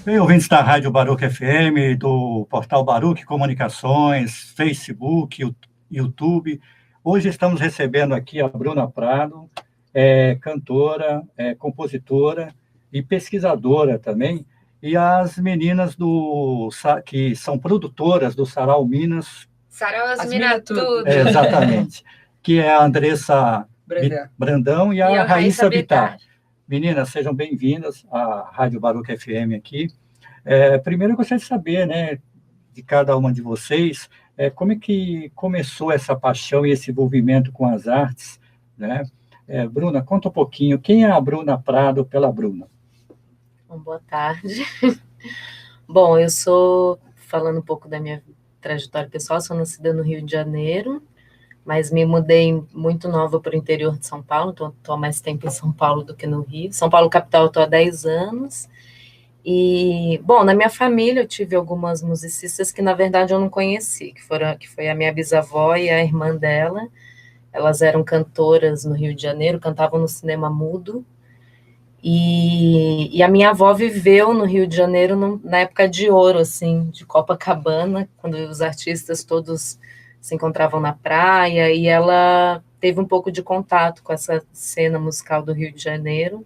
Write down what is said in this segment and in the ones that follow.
bem, ouvintes da Rádio Baruch FM, do portal Baruch Comunicações, Facebook, YouTube. Hoje estamos recebendo aqui a Bruna Prado, cantora, compositora e pesquisadora também, e as meninas que são produtoras do Sarau Minas. Sarau As Minas Tudo. Exatamente. Que é a Andressa Brandão e a Raíssa Bittar. Meninas, sejam bem-vindas à Rádio Baruch FM aqui. Primeiro, eu gostaria de saber, né, de cada uma de vocês, como é que começou essa paixão e esse envolvimento com as artes, né? Bruna, conta um pouquinho, quem é a Bruna Prado pela Bruna? Boa tarde. Bom, eu sou, falando um pouco da minha trajetória pessoal, sou nascida no Rio de Janeiro, mas me mudei muito nova para o interior de São Paulo, estou há mais tempo em São Paulo do que no Rio. São Paulo capital, estou há 10 anos. E, bom, na minha família eu tive algumas musicistas que, na verdade, eu não conheci, que foi a minha bisavó e a irmã dela. Elas eram cantoras no Rio de Janeiro, cantavam no cinema mudo. E a minha avó viveu no Rio de Janeiro na época de ouro, assim, de Copacabana, quando os artistas todos se encontravam na praia, e ela teve um pouco de contato com essa cena musical do Rio de Janeiro,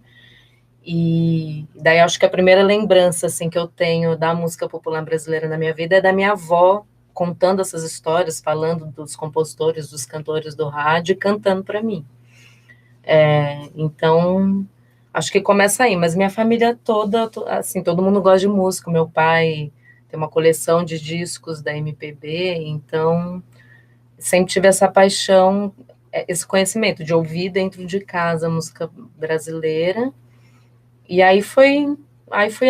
e daí acho que a primeira lembrança, assim, que eu tenho da música popular brasileira na minha vida é da minha avó contando essas histórias, falando dos compositores, dos cantores do rádio e cantando para mim. Então, acho que começa aí, mas minha família toda, assim, todo mundo gosta de música, meu pai tem uma coleção de discos da MPB, então sempre tive essa paixão, esse conhecimento de ouvir dentro de casa a música brasileira, e aí fui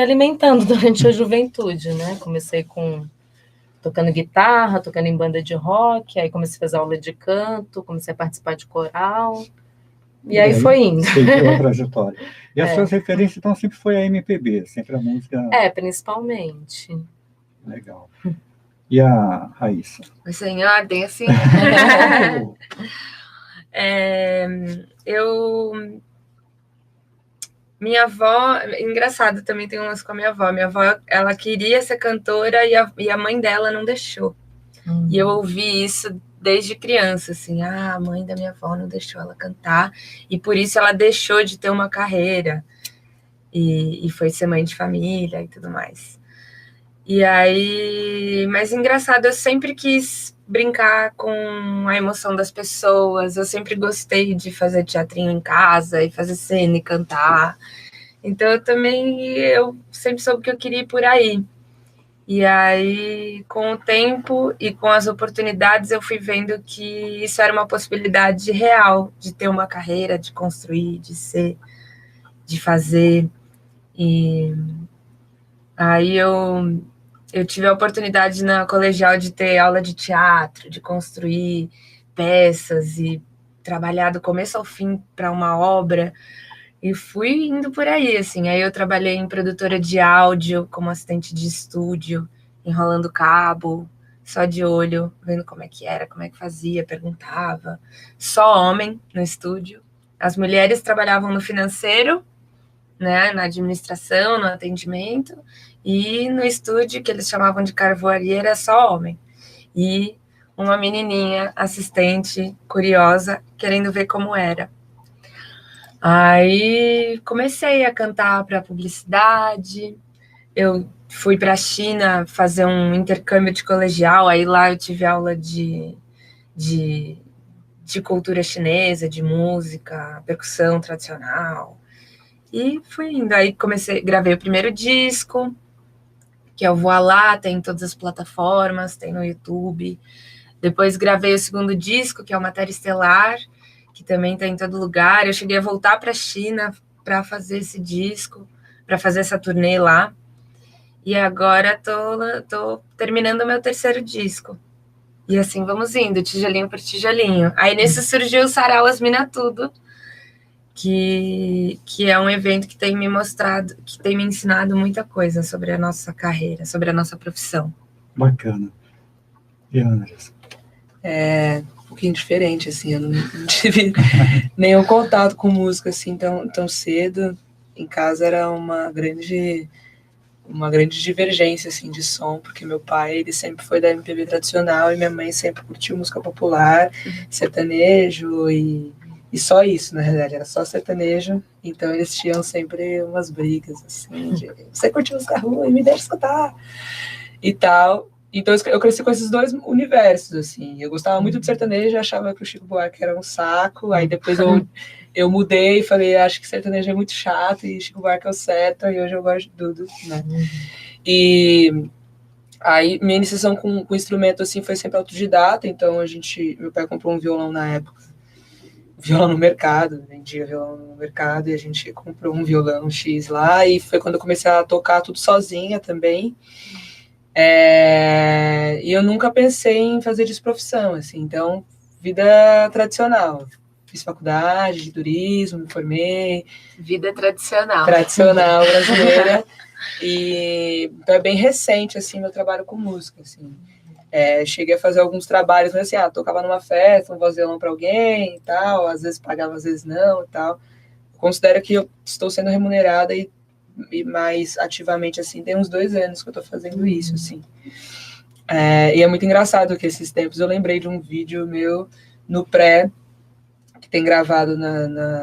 alimentando durante a juventude, né? Comecei tocando guitarra, tocando em banda de rock, aí comecei a fazer aula de canto, comecei a participar de coral, e aí foi indo. Seguiu a trajetória. E as suas referências, então, sempre foi a MPB, sempre a música... principalmente. Legal. E a Raíssa? Isso em ordem, assim? Minha avó... Engraçado, também tem um lance com a minha avó. Minha avó, ela queria ser cantora e a mãe dela não deixou. E eu ouvi isso desde criança, assim, a mãe da minha avó não deixou ela cantar, e por isso ela deixou de ter uma carreira, e foi ser mãe de família e tudo mais. E aí, mas engraçado, eu sempre quis brincar com a emoção das pessoas, eu sempre gostei de fazer teatrinho em casa, e fazer cena e cantar, então eu sempre soube que eu queria ir por aí. E aí, com o tempo e com as oportunidades, eu fui vendo que isso era uma possibilidade real de ter uma carreira, de construir, de ser, de fazer. E aí eu tive a oportunidade na colegial de ter aula de teatro, de construir peças e trabalhar do começo ao fim para uma obra. E fui indo por aí, assim. Aí eu trabalhei em produtora de áudio, como assistente de estúdio, enrolando cabo, só de olho, vendo como é que era, como é que fazia, perguntava. Só homem no estúdio. As mulheres trabalhavam no financeiro, né, na administração, no atendimento, e no estúdio, que eles chamavam de carvoaria, era só homem. E uma menininha, assistente, curiosa, querendo ver como era. Aí comecei a cantar para publicidade, eu fui para a China fazer um intercâmbio de colegial, aí lá eu tive aula de cultura chinesa, de música, percussão tradicional, e fui indo. Aí gravei o primeiro disco, que é o Voa Lá, tem em todas as plataformas, tem no YouTube. Depois gravei o segundo disco, que é o Matéria Estelar, que também está em todo lugar. Eu cheguei a voltar para a China para fazer esse disco, para fazer essa turnê lá. E agora tô terminando o meu terceiro disco. E assim vamos indo, tijolinho por tijolinho. Aí nisso surgiu o Sarau As Minas Tudo, que é um evento que tem me mostrado, que tem me ensinado muita coisa sobre a nossa carreira, sobre a nossa profissão. Bacana. E a Andressa? Um pouquinho diferente, assim, eu não tive nenhum contato com música, assim, tão cedo. Em casa era uma grande uma grande divergência, assim, de som, porque meu pai, ele sempre foi da MPB tradicional e minha mãe sempre curtiu música popular, sertanejo e só isso, na realidade, era só sertanejo, então eles tinham sempre umas brigas, assim, de você curte música ruim, me deixa escutar, e tal. Então eu cresci com esses dois universos, assim, eu gostava muito de sertanejo, achava que o Chico Buarque era um saco, aí depois eu mudei e falei, acho que sertanejo é muito chato, e Chico Buarque é o certo, e hoje eu gosto de tudo, né. E aí minha iniciação com instrumento, assim, foi sempre autodidata, então meu pai comprou um violão na época, violão no mercado, vendia violão no mercado, e a gente comprou um violão X lá, e foi quando eu comecei a tocar tudo sozinha também. E eu nunca pensei em fazer disso profissão, assim, então, vida tradicional. Fiz faculdade de turismo, me formei. Vida tradicional. Tradicional brasileira. E então é bem recente, assim, meu trabalho com música, assim. Cheguei a fazer alguns trabalhos, mas assim, tocava numa festa, um vozelão para alguém e tal, às vezes pagava, às vezes não e tal. Considero que eu estou sendo remunerada e mais ativamente, assim, tem uns 2 anos que eu estou fazendo isso, assim. E é muito engraçado que esses tempos eu lembrei de um vídeo meu no pré, que tem gravado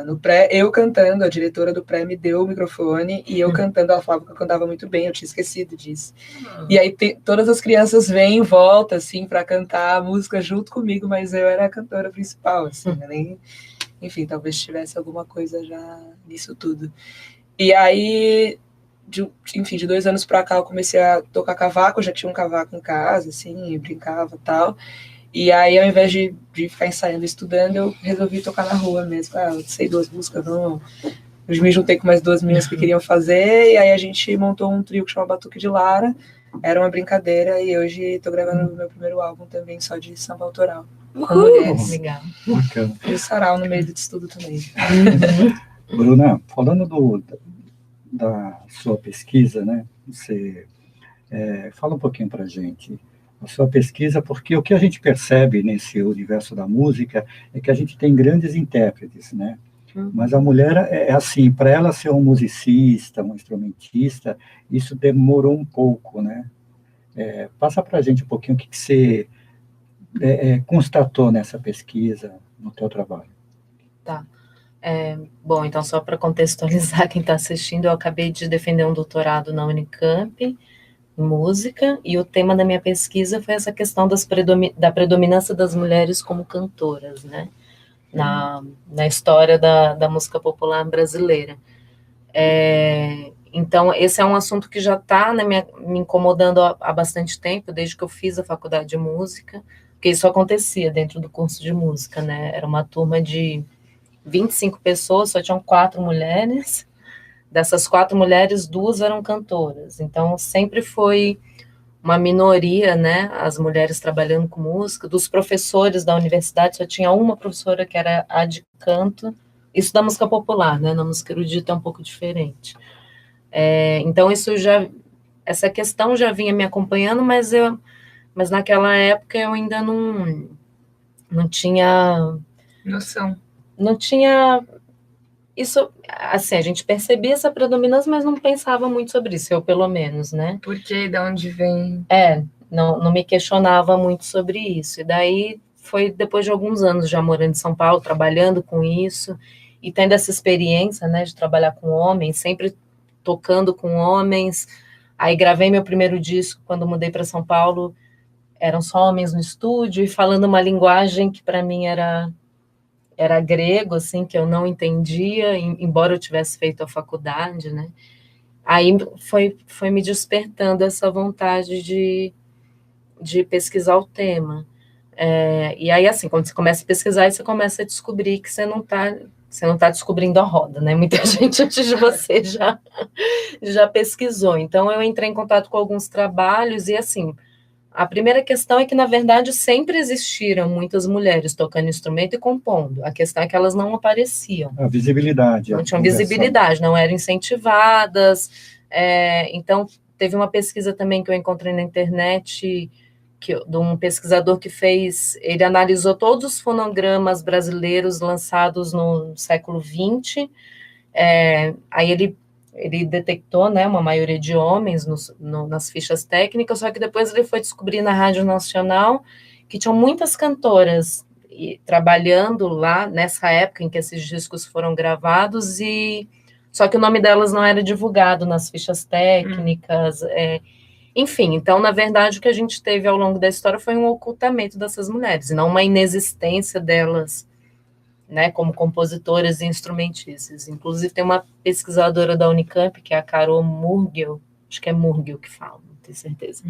no pré, eu cantando, a diretora do pré me deu o microfone, e eu cantando, ela falava que eu cantava muito bem, eu tinha esquecido disso. E aí todas as crianças vêm em volta, assim, para cantar a música junto comigo, mas eu era a cantora principal, assim, né? Enfim, talvez tivesse alguma coisa já nisso tudo. E aí, de 2 anos pra cá, eu comecei a tocar cavaco, eu já tinha um cavaco em casa, assim, brincava e tal. E aí, ao invés de ficar ensaiando e estudando, eu resolvi tocar na rua mesmo. Eu sei 2 músicas, não. Eu me juntei com mais 2 meninas que queriam fazer, e aí a gente montou um trio que chama Batuque de Lara. Era uma brincadeira, e hoje tô gravando o meu primeiro álbum também, só de samba autoral. Com mulheres. Legal. Bacana. E o sarau no meio disso tudo também. Bruna, falando da sua pesquisa, né? Você fala um pouquinho para a gente a sua pesquisa, porque o que a gente percebe nesse universo da música é que a gente tem grandes intérpretes, né? Mas a mulher assim, para ela ser um musicista, um instrumentista, isso demorou um pouco, né? Passa para a gente um pouquinho o que você constatou nessa pesquisa, no teu trabalho. Tá. Bom, então só para contextualizar quem está assistindo, eu acabei de defender um doutorado na Unicamp em música, e o tema da minha pesquisa foi essa questão da predominância das mulheres como cantoras, né, na história da música popular brasileira. Então, esse é um assunto que já está me incomodando há bastante tempo, desde que eu fiz a faculdade de música, porque isso acontecia dentro do curso de música, né, era uma turma de 25 pessoas, só tinham 4 mulheres. Dessas 4 mulheres, 2 eram cantoras. Então, sempre foi uma minoria, né, as mulheres trabalhando com música. Dos professores da universidade, só tinha uma professora que era a de canto. Isso da música popular, né, na música erudita é um pouco diferente. Então, essa questão já vinha me acompanhando, mas naquela época eu ainda não tinha noção. Não tinha isso, assim, a gente percebia essa predominância, mas não pensava muito sobre isso, eu pelo menos, né? Por quê? De onde vem? Não me questionava muito sobre isso. E daí foi depois de alguns anos já morando em São Paulo, trabalhando com isso, e tendo essa experiência, né, de trabalhar com homens, sempre tocando com homens. Aí gravei meu primeiro disco quando mudei para São Paulo, eram só homens no estúdio, e falando uma linguagem que para mim era grego, assim, que eu não entendia, embora eu tivesse feito a faculdade, né? Aí foi me despertando essa vontade de pesquisar o tema. E aí, assim, quando você começa a pesquisar, você começa a descobrir que você não está descobrindo a roda, né? Muita gente antes de você já pesquisou. Então, eu entrei em contato com alguns trabalhos e, assim, a primeira questão é que, na verdade, sempre existiram muitas mulheres tocando instrumento e compondo. A questão é que elas não apareciam. A visibilidade. Não tinham visibilidade, não eram incentivadas. Então, teve uma pesquisa também que eu encontrei na internet, de um pesquisador que ele analisou todos os fonogramas brasileiros lançados no século XX. Aí ele ele detectou, né, uma maioria de homens nas fichas técnicas, só que depois ele foi descobrir na Rádio Nacional que tinham muitas cantoras trabalhando lá nessa época em que esses discos foram gravados, só que o nome delas não era divulgado nas fichas técnicas, enfim, então, na verdade, o que a gente teve ao longo da história foi um ocultamento dessas mulheres, e não uma inexistência delas, né, como compositoras e instrumentistas. Inclusive, tem uma pesquisadora da Unicamp, que é a Carol Murgel, acho que é Murgel que fala, não tenho certeza,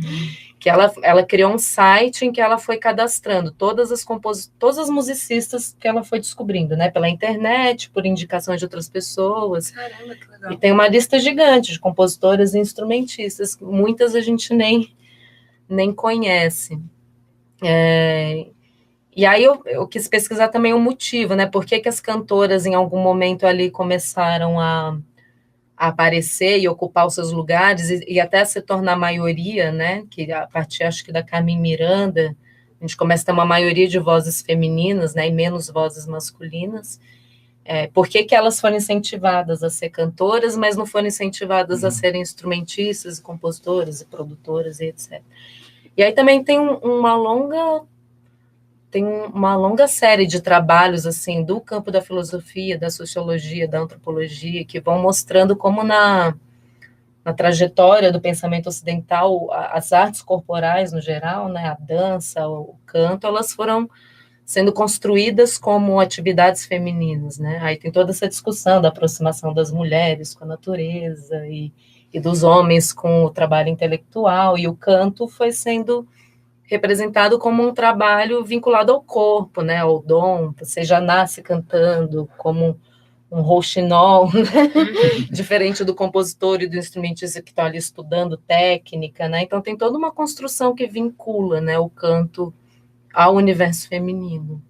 que ela criou um site em que ela foi cadastrando todas as musicistas que ela foi descobrindo, né, pela internet, por indicações de outras pessoas. Caramba, que legal. E tem uma lista gigante de compositoras e instrumentistas, muitas a gente nem conhece. E aí eu quis pesquisar também o motivo, né? Por que as cantoras em algum momento ali começaram a aparecer e ocupar os seus lugares e até se tornar maioria, né? Que a partir, acho que da Carmen Miranda, a gente começa a ter uma maioria de vozes femininas, né? E menos vozes masculinas. Por que elas foram incentivadas a ser cantoras, mas não foram incentivadas a serem instrumentistas, compositoras e produtoras e etc. E aí também tem uma longa série de trabalhos assim do campo da filosofia, da sociologia, da antropologia, que vão mostrando como na trajetória do pensamento ocidental, as artes corporais no geral, né, a dança, o canto, elas foram sendo construídas como atividades femininas, né? Aí tem toda essa discussão da aproximação das mulheres com a natureza e dos homens com o trabalho intelectual, e o canto foi sendo representado como um trabalho vinculado ao corpo, né, ao dom. Você já nasce cantando como um rouxinol, né? Diferente do compositor e do instrumentista que estão ali estudando técnica, né? Então tem toda uma construção que vincula, né, o canto ao universo feminino.